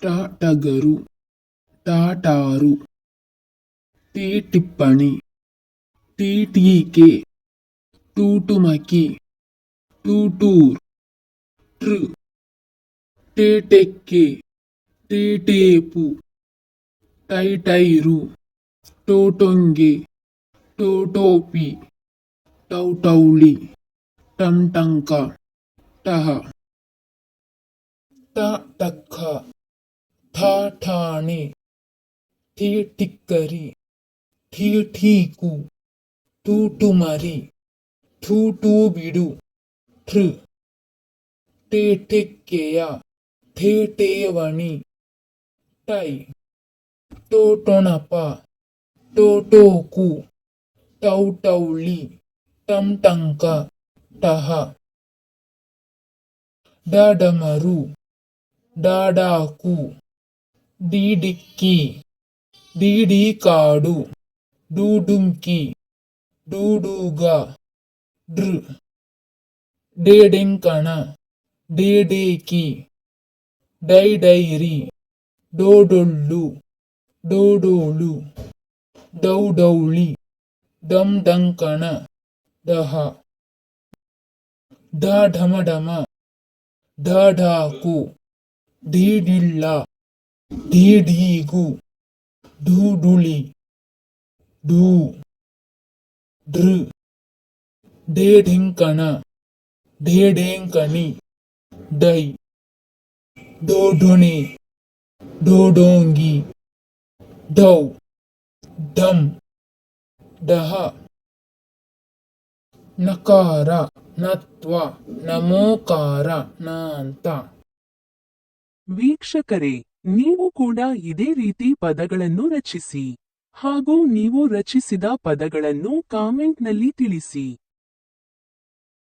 ಟಗರು ಟಾಟಾರು ಟಿಪ್ಪಣಿ ಟೀಕೆ ಟುಟುಮಕಿ ಟೂಟೂರ್ ಟೆಕ್ಕೆ ಟೇಪು ಟೈರು ಟೋಟೊಂಗೆ ಟೋಟೋಪಿ ಟೌಟೌಳಿ ಟಂಟಂಕ ಟಹ ಟಕ್ಕ ಠಾಣೆ ಠಿಕ್ಕರಿ ಠೀಕು ಟೂಟುಮರಿ ಟೂಟೂ ಬಿಡು ಟೆಕ್ಕೆಯ ಠೇವಣಿ ಟೈ ಟೋಟೊಣಪ ಟೋಟೋಕು ಟೌಟೌಳಿ ಟಂಟಂಕ ಟಹ ಡಮರು ಡಾಡಾಕು ಡಿಕ್ಕಿ ಕಾಡು ಡೂಡುಂಕಿ ಡೂಡುಗ ಡೇಡೆಂಕಣ ಡೇಡೇಕಿ ಡೈರಿ ಡೋಡೊಳ್ಳು ಡೋಡೋಳು ಡೌಡೌಳಿ ಡಂಕಣ ಡಹ ಢಮಢಮ ಢಾಕು ಢೀಡಿಲ್ಲ ಢೀಢೀಗು ಢೂಢುಳಿ ಢೂ ಢೇಢಿಂಕಣ ಢೇಢೇಂಕಣಿ ಡೈ ಡೋಢುಣಿ ಡೋಡೋಂಗಿ ಢೌ ಢಂ ಡಹ ನಕಾರ ನತ್ವ ನಮೋಕಾರ ನಾಂತ. ವೀಕ್ಷಕರೇ, ನೀವು ಕೂಡ ಇದೇ ರೀತಿ ಪದಗಳನ್ನು ರಚಿಸಿ ಹಾಗೂ ನೀವು ರಚಿಸಿದ ಪದಗಳನ್ನು ಕಾಮೆಂಟ್ನಲ್ಲಿ ತಿಳಿಸಿ.